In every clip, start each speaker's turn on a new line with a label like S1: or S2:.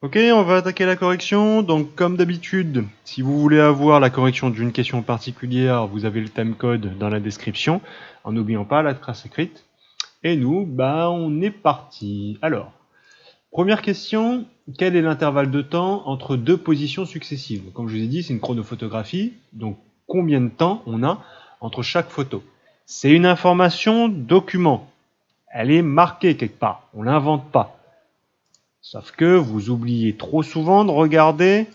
S1: Ok, on va attaquer la correction. Donc, comme d'habitude, si vous voulez avoir la correction d'une question particulière, vous avez le timecode dans la description, en n'oubliant pas la trace écrite. Et nous, on est parti. Alors, première question, quel est l'intervalle de temps entre deux positions successives? Comme je vous ai dit, c'est une chronophotographie, donc combien de temps on a entre chaque photo? C'est une information document. Elle est marquée quelque part, on l'invente pas. Sauf que vous oubliez trop souvent de regarder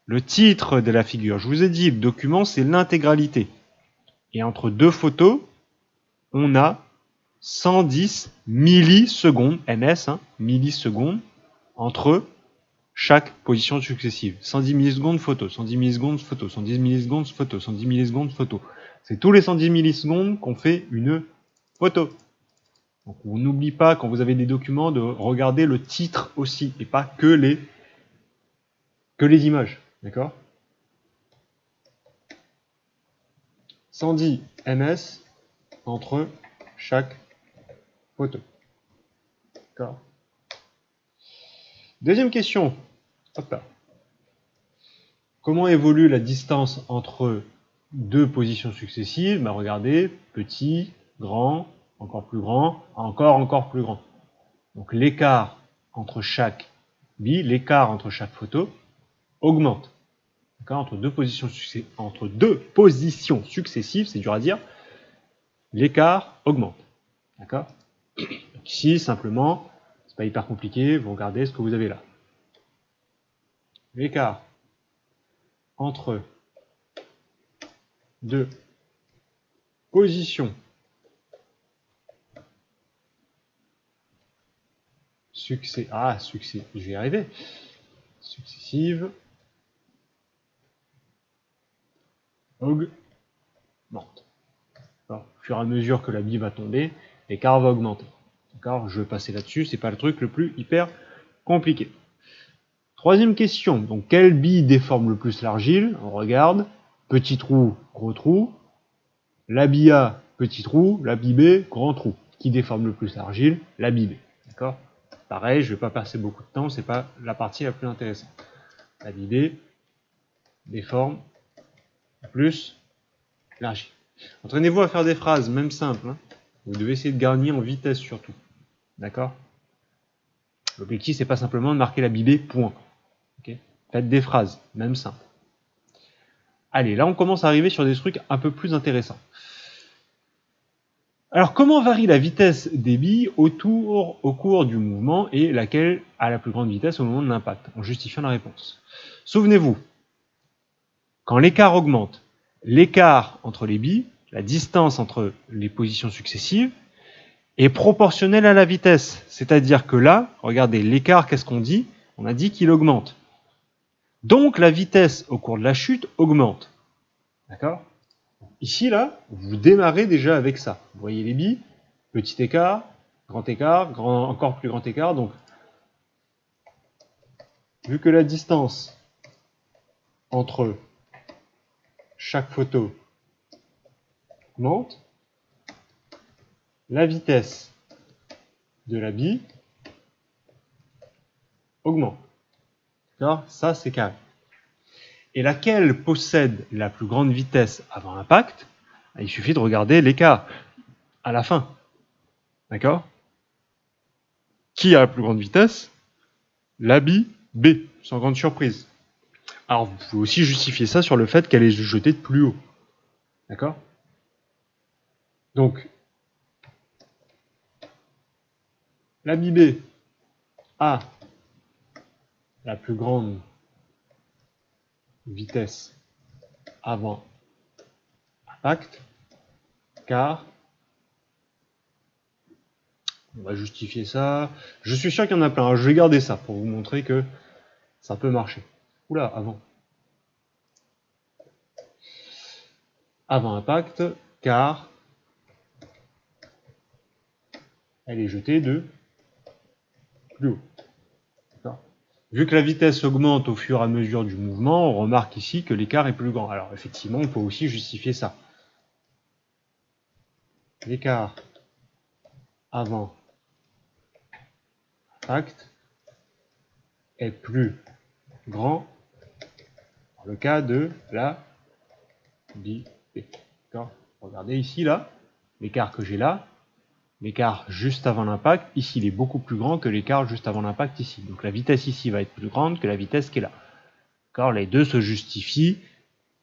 S1: le titre de la figure. Je vous ai dit, le document, c'est l'intégralité. Et entre deux photos, on a 110 millisecondes, ms, millisecondes, entre chaque position successive. 110 millisecondes photo, 110 millisecondes photo, 110 millisecondes photo, 110 millisecondes photo. C'est tous les 110 millisecondes qu'on fait une photo. Donc on n'oublie pas, quand vous avez des documents, de regarder le titre aussi, et pas que les images. D'accord? 110 ms entre chaque photo. D'accord? Deuxième question. Hop là. Comment évolue la distance entre deux positions successives? Regardez, petit, grand, encore plus grand, encore plus grand. Donc l'écart entre chaque l'écart entre chaque photo augmente. Entre deux positions successives, c'est dur à dire, l'écart augmente. D'accord? Donc ici, simplement, c'est pas hyper compliqué, vous regardez ce que vous avez là. L'écart entre deux positions je vais y arriver. Successives augmente. Au fur et à mesure que la bille va tomber, l'écart va augmenter. D'accord? Je vais passer là-dessus, c'est pas le truc le plus hyper compliqué. Troisième question, donc quelle bille déforme le plus l'argile? On regarde, petit trou, gros trou, la bille A, petit trou, la bille B, grand trou. Qui déforme le plus l'argile? La bille B. D'accord? Pareil, je ne vais pas passer beaucoup de temps, c'est pas la partie la plus intéressante. La bille B déforme plus l'argile. Entraînez-vous à faire des phrases, même simples. Hein. Vous devez essayer de gagner en vitesse surtout. D'accord? L'objectif, c'est pas simplement de marquer la bille B, point. Okay? Faites des phrases, même simples. Allez, là on commence à arriver sur des trucs un peu plus intéressants. Alors comment varie la vitesse des billes au cours du mouvement et laquelle a la plus grande vitesse au moment de l'impact, en justifiant la réponse? Souvenez-vous, quand l'écart augmente, l'écart entre les billes, la distance entre les positions successives, est proportionnelle à la vitesse. C'est-à-dire que là, regardez, l'écart, qu'est-ce qu'on dit? On a dit qu'il augmente. Donc la vitesse au cours de la chute augmente. D'accord? Ici, là, vous démarrez déjà avec ça. Vous voyez les billes, petit écart, encore plus grand écart. Donc, vu que la distance entre chaque photo augmente, la vitesse de la bille augmente. D'accord? Ça, c'est carré. Et laquelle possède la plus grande vitesse avant impact? Il suffit de regarder l'écart à la fin. D'accord? Qui a la plus grande vitesse? La bille B, sans grande surprise. Alors, vous pouvez aussi justifier ça sur le fait qu'elle est jetée de plus haut. D'accord? Donc, la bille B a la plus grande vitesse avant impact, car on va justifier ça. Je suis sûr qu'il y en a plein. Je vais garder ça pour vous montrer que ça peut marcher. Oula, avant. Avant impact, car elle est jetée de plus haut. Vu que la vitesse augmente au fur et à mesure du mouvement, on remarque ici que l'écart est plus grand. Alors effectivement, on peut aussi justifier ça. L'écart avant impact est plus grand dans le cas de la bip. D'accord ? Regardez ici, là, l'écart que j'ai là, l'écart juste avant l'impact, ici, il est beaucoup plus grand que l'écart juste avant l'impact ici. Donc la vitesse ici va être plus grande que la vitesse qui est là. D'accord ? Les deux se justifient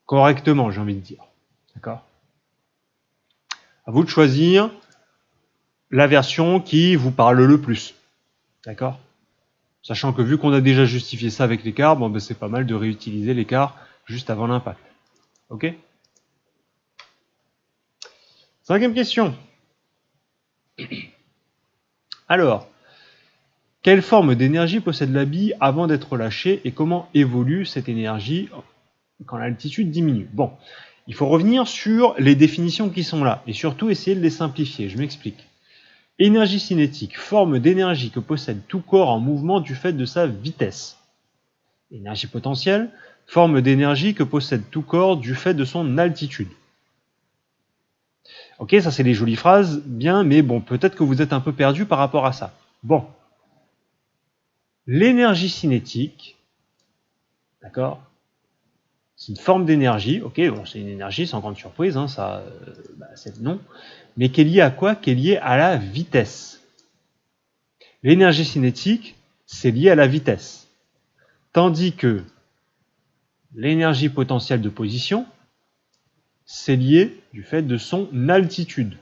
S1: correctement, j'ai envie de dire. D'accord ? À vous de choisir la version qui vous parle le plus. D'accord ? Sachant que vu qu'on a déjà justifié ça avec l'écart, bon, ben c'est pas mal de réutiliser l'écart juste avant l'impact. Ok ? 5e question. Alors, quelle forme d'énergie possède la bille avant d'être lâchée et comment évolue cette énergie quand l'altitude diminue? Bon, il faut revenir sur les définitions qui sont là et surtout essayer de les simplifier. Je m'explique. Énergie cinétique, forme d'énergie que possède tout corps en mouvement du fait de sa vitesse. Énergie potentielle, forme d'énergie que possède tout corps du fait de son altitude. Ok, ça c'est des jolies phrases, bien, mais bon, peut-être que vous êtes un peu perdu par rapport à ça. Bon. L'énergie cinétique, d'accord, c'est une forme d'énergie, ok, bon, c'est une énergie sans grande surprise, hein, ça, c'est le nom, mais qui est liée à quoi? Qui est liée à la vitesse. L'énergie cinétique, c'est lié à la vitesse. Tandis que l'énergie potentielle de position, c'est lié du fait de son altitude.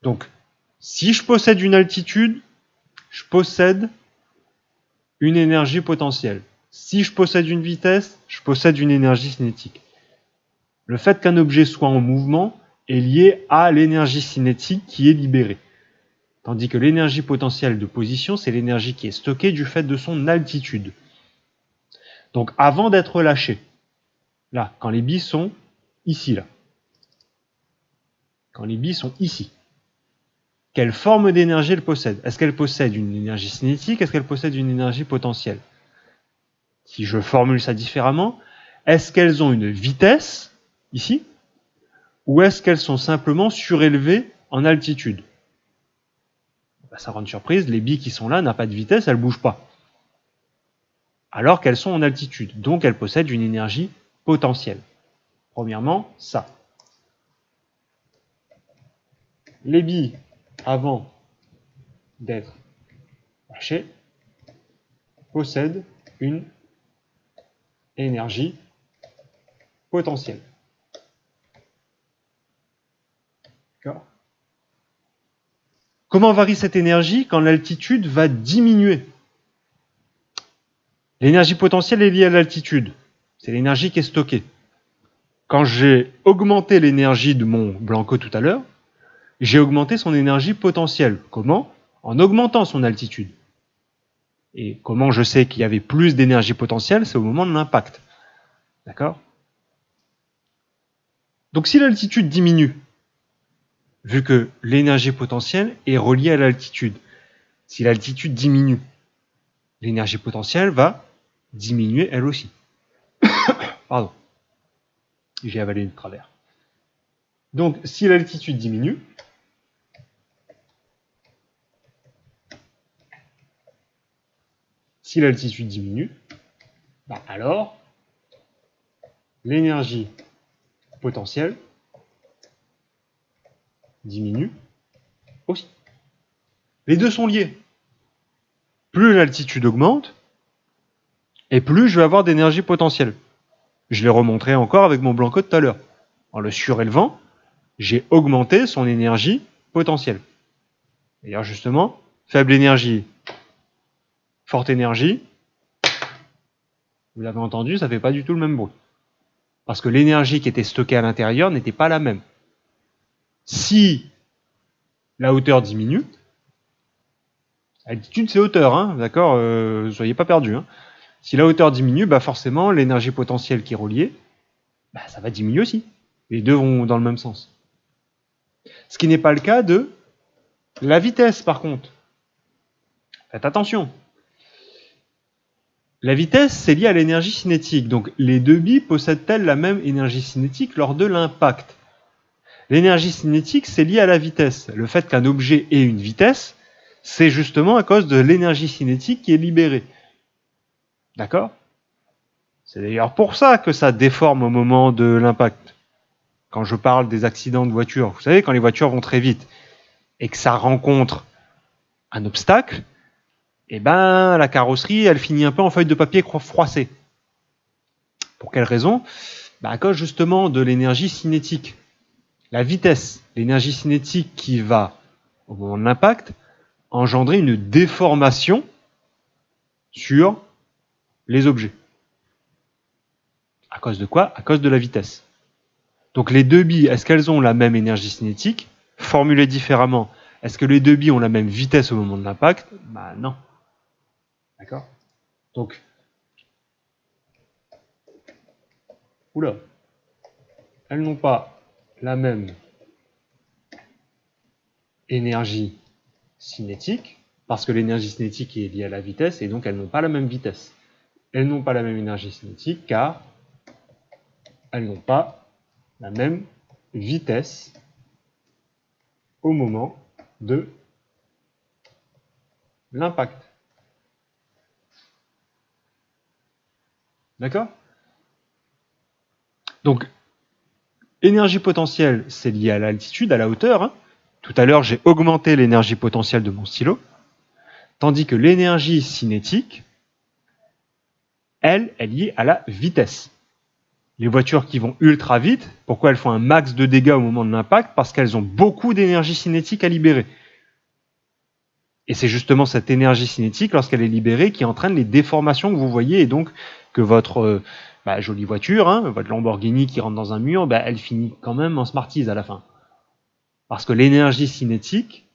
S1: Donc, si je possède une altitude, je possède une énergie potentielle. Si je possède une vitesse, je possède une énergie cinétique. Le fait qu'un objet soit en mouvement est lié à l'énergie cinétique qui est libérée. Tandis que l'énergie potentielle de position, c'est l'énergie qui est stockée du fait de son altitude. Donc avant d'être lâché, là, quand les billes sont ici, là, quand les billes sont ici, quelle forme d'énergie elles possèdent? Est-ce qu'elles possèdent une énergie cinétique? Est-ce qu'elles possèdent une énergie potentielle? Si je formule ça différemment, est-ce qu'elles ont une vitesse, ici, ou est-ce qu'elles sont simplement surélevées en altitude? Ça rend une surprise, les billes qui sont là n'ont pas de vitesse, elles ne bougent pas. Alors qu'elles sont en altitude, donc elles possèdent une énergie potentielle. Premièrement, ça. Les billes, avant d'être lâchées, possèdent une énergie potentielle. D'accord ? Comment varie cette énergie quand l'altitude va diminuer? L'énergie potentielle est liée à l'altitude. C'est l'énergie qui est stockée. Quand j'ai augmenté l'énergie de mon Blanco tout à l'heure, j'ai augmenté son énergie potentielle. Comment? En augmentant son altitude. Et comment je sais qu'il y avait plus d'énergie potentielle? C'est au moment de l'impact. D'accord? Donc si l'altitude diminue, vu que l'énergie potentielle est reliée à l'altitude, si l'altitude diminue, l'énergie potentielle va diminuer elle aussi. Pardon. J'ai avalé de travers. Donc si l'altitude diminue, alors l'énergie potentielle diminue aussi. Les deux sont liés. Plus l'altitude augmente, et plus je vais avoir d'énergie potentielle. Je l'ai remontré encore avec mon Blanco tout à l'heure. En le surélevant, j'ai augmenté son énergie potentielle. D'ailleurs, justement, faible énergie, forte énergie, vous l'avez entendu, ça ne fait pas du tout le même bruit. Parce que l'énergie qui était stockée à l'intérieur n'était pas la même. Si la hauteur diminue, altitude c'est hauteur, hein, d'accord, ne soyez pas perdus. Hein. Si la hauteur diminue, forcément l'énergie potentielle qui est reliée, ça va diminuer aussi. Les deux vont dans le même sens. Ce qui n'est pas le cas de la vitesse par contre. Faites attention. La vitesse, c'est lié à l'énergie cinétique. Donc les deux billes possèdent-elles la même énergie cinétique lors de l'impact? L'énergie cinétique, c'est lié à la vitesse. Le fait qu'un objet ait une vitesse, c'est justement à cause de l'énergie cinétique qui est libérée. D'accord? C'est d'ailleurs pour ça que ça déforme au moment de l'impact. Quand je parle des accidents de voiture, vous savez, quand les voitures vont très vite et que ça rencontre un obstacle, eh ben, la carrosserie, elle finit un peu en feuille de papier froissée. Pour quelle raison? À cause justement de l'énergie cinétique. La vitesse, l'énergie cinétique qui va, au moment de l'impact, engendrer une déformation sur les objets. À cause de quoi? À cause de la vitesse. Donc les deux billes, est-ce qu'elles ont la même énergie cinétique? Formulées différemment, est-ce que les deux billes ont la même vitesse au moment de l'impact? Non. D'accord? Donc, elles n'ont pas la même énergie cinétique, parce que l'énergie cinétique est liée à la vitesse, et donc elles n'ont pas la même vitesse. Elles n'ont pas la même énergie cinétique, car elles n'ont pas la même vitesse au moment de l'impact. D'accord? Donc, énergie potentielle, c'est lié à l'altitude, à la hauteur. Hein. Tout à l'heure, j'ai augmenté l'énergie potentielle de mon stylo. Tandis que l'énergie cinétique, elle, est liée à la vitesse. Les voitures qui vont ultra vite, pourquoi elles font un max de dégâts au moment de l'impact? Parce qu'elles ont beaucoup d'énergie cinétique à libérer. Et c'est justement cette énergie cinétique, lorsqu'elle est libérée, qui entraîne les déformations que vous voyez, et donc que votre jolie voiture, hein, votre Lamborghini qui rentre dans un mur, elle finit quand même en Smarties à la fin. Parce que l'énergie cinétique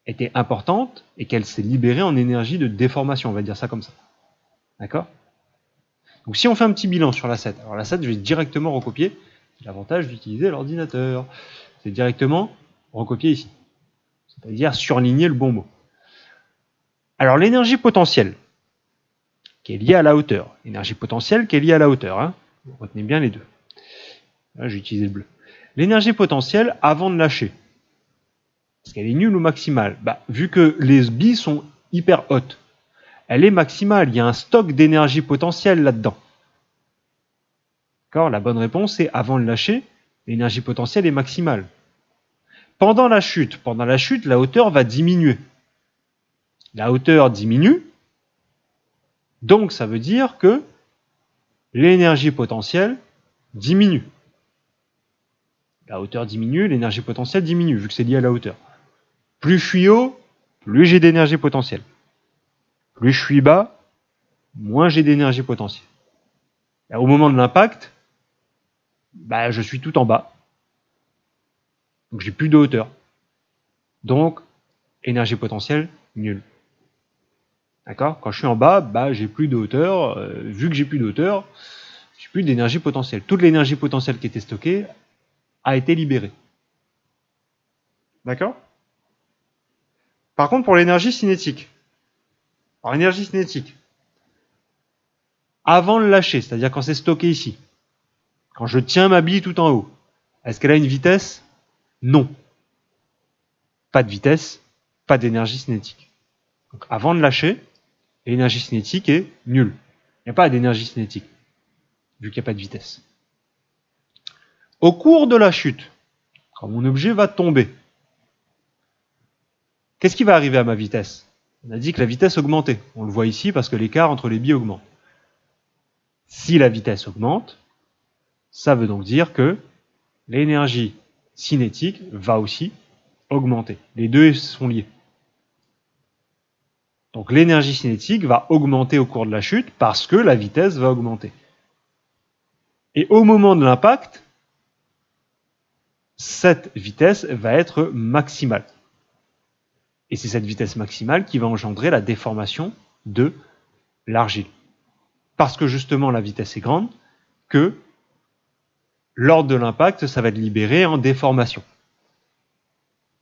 S1: était importante et qu'elle s'est libérée en énergie de déformation, on va dire ça comme ça. D'accord? Donc si on fait un petit bilan sur l'asset, alors l'asset, je vais directement recopier. C'est l'avantage d'utiliser l'ordinateur. C'est directement recopier ici. C'est-à-dire surligner le bon mot. Alors l'énergie potentielle, qui est liée à la hauteur. L'énergie potentielle qui est liée à la hauteur. Hein. Retenez bien les deux. Là, j'ai utilisé le bleu. L'énergie potentielle avant de lâcher. Est-ce qu'elle est nulle ou maximale? Vu que les billes sont hyper hautes, elle est maximale. Il y a un stock d'énergie potentielle là-dedans. D'accord? La bonne réponse est avant de lâcher, l'énergie potentielle est maximale. Pendant la chute, la hauteur va diminuer. La hauteur diminue, donc ça veut dire que l'énergie potentielle diminue. La hauteur diminue, l'énergie potentielle diminue, vu que c'est lié à la hauteur. Plus je suis haut, plus j'ai d'énergie potentielle. Plus je suis bas, moins j'ai d'énergie potentielle. Et au moment de l'impact, je suis tout en bas. Donc j'ai plus de hauteur. Donc, énergie potentielle, nulle. D'accord? Quand je suis en bas, j'ai plus de hauteur. Vu que j'ai plus de hauteur, j'ai plus d'énergie potentielle. Toute l'énergie potentielle qui était stockée a été libérée. D'accord? Par contre, pour l'énergie cinétique. Alors, l'énergie cinétique. Avant le lâcher, c'est-à-dire quand c'est stocké ici, quand je tiens ma bille tout en haut, est-ce qu'elle a une vitesse? Non. Pas de vitesse, pas d'énergie cinétique. Donc, avant de lâcher, l'énergie cinétique est nulle. Il n'y a pas d'énergie cinétique, vu qu'il n'y a pas de vitesse. Au cours de la chute, quand mon objet va tomber, qu'est-ce qui va arriver à ma vitesse? On a dit que la vitesse augmentait. On le voit ici parce que l'écart entre les billes augmente. Si la vitesse augmente, ça veut donc dire que l'énergie cinétique va aussi augmenter. Les deux sont liés. Donc l'énergie cinétique va augmenter au cours de la chute parce que la vitesse va augmenter. Et au moment de l'impact, cette vitesse va être maximale. Et c'est cette vitesse maximale qui va engendrer la déformation de l'argile. Parce que justement la vitesse est grande, que lors de l'impact, ça va être libéré en déformation.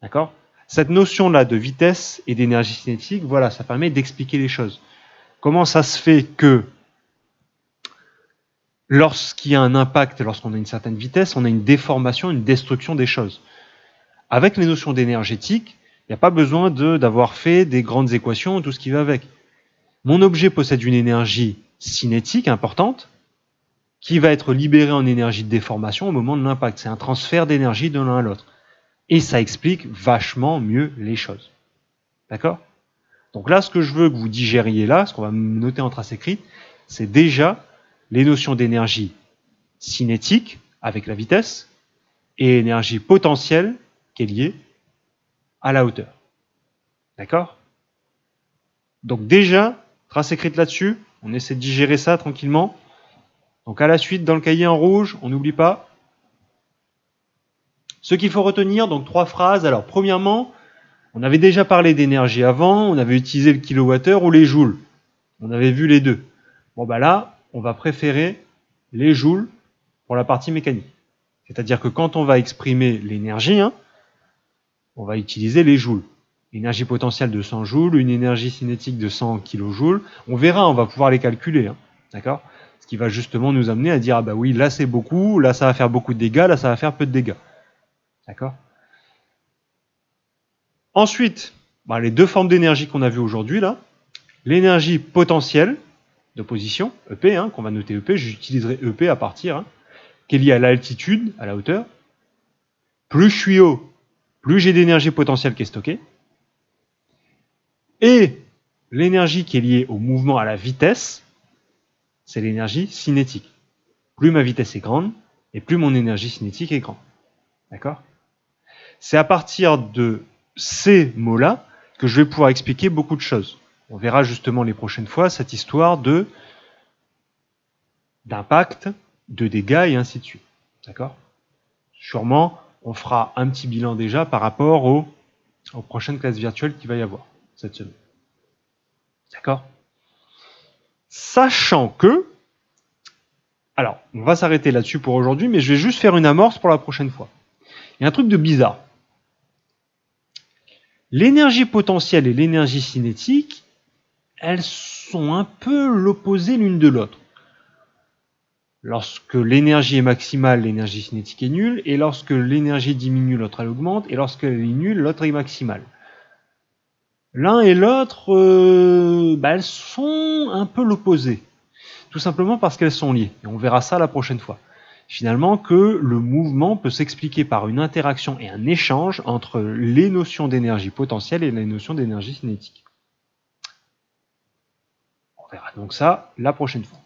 S1: D'accord? Cette notion-là de vitesse et d'énergie cinétique, voilà, ça permet d'expliquer les choses. Comment ça se fait que lorsqu'il y a un impact, lorsqu'on a une certaine vitesse, on a une déformation, une destruction des choses. Avec les notions d'énergétique, Il n'y a pas besoin d'avoir fait des grandes équations, tout ce qui va avec. Mon objet possède une énergie cinétique importante qui va être libérée en énergie de déformation au moment de l'impact. C'est un transfert d'énergie de l'un à l'autre. Et ça explique vachement mieux les choses. D'accord ? Donc là, ce que je veux que vous digériez là, ce qu'on va noter en trace écrite, c'est déjà les notions d'énergie cinétique avec la vitesse et énergie potentielle qui est liée à la hauteur. D'accord ? Donc déjà, trace écrite là-dessus, on essaie de digérer ça tranquillement. Donc à la suite, dans le cahier en rouge, on n'oublie pas. Ce qu'il faut retenir, donc 3 phrases. Alors premièrement, on avait déjà parlé d'énergie avant, on avait utilisé le kilowattheure ou les joules. On avait vu les deux. Bon bah là, on va préférer les joules pour la partie mécanique. C'est-à-dire que quand on va exprimer l'énergie, on va utiliser les joules. Énergie potentielle de 100 joules, une énergie cinétique de 100 kJ. On verra, on va pouvoir les calculer. D'accord ? Ce qui va justement nous amener à dire, ah bah oui, là c'est beaucoup, là ça va faire beaucoup de dégâts, là ça va faire peu de dégâts. D'accord ? Ensuite, les deux formes d'énergie qu'on a vues aujourd'hui, là, l'énergie potentielle d'opposition, EP, qu'on va noter EP, j'utiliserai EP à partir, qui est liée à l'altitude, à la hauteur. Plus je suis haut, plus j'ai d'énergie potentielle qui est stockée. Et l'énergie qui est liée au mouvement, à la vitesse, c'est l'énergie cinétique. Plus ma vitesse est grande, et plus mon énergie cinétique est grande. D'accord ? C'est à partir de ces mots-là que je vais pouvoir expliquer beaucoup de choses. On verra justement les prochaines fois cette histoire d'impact, de dégâts et ainsi de suite. D'accord ? Sûrement, on fera un petit bilan déjà par rapport aux prochaines classes virtuelles qu'il va y avoir cette semaine. D'accord ? Sachant que, alors, on va s'arrêter là-dessus pour aujourd'hui, mais je vais juste faire une amorce pour la prochaine fois. Il y a un truc de bizarre. L'énergie potentielle et l'énergie cinétique, elles sont un peu l'opposé l'une de l'autre. Lorsque l'énergie est maximale, l'énergie cinétique est nulle, et lorsque l'énergie diminue, l'autre elle augmente, et lorsque elle est nulle, l'autre est maximale. L'un et l'autre, elles sont un peu l'opposé. Tout simplement parce qu'elles sont liées. Et on verra ça la prochaine fois. Finalement, que le mouvement peut s'expliquer par une interaction et un échange entre les notions d'énergie potentielle et les notions d'énergie cinétique. On verra donc ça la prochaine fois.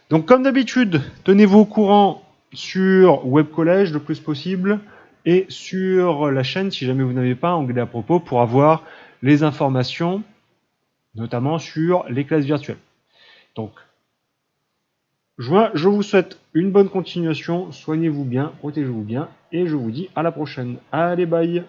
S1: Donc comme d'habitude, tenez-vous au courant sur Web Collège le plus possible et sur la chaîne, si jamais vous n'avez pas Anglais à propos, pour avoir les informations, notamment sur les classes virtuelles. Donc, je vous souhaite une bonne continuation, soignez-vous bien, protégez-vous bien, et je vous dis à la prochaine. Allez, bye!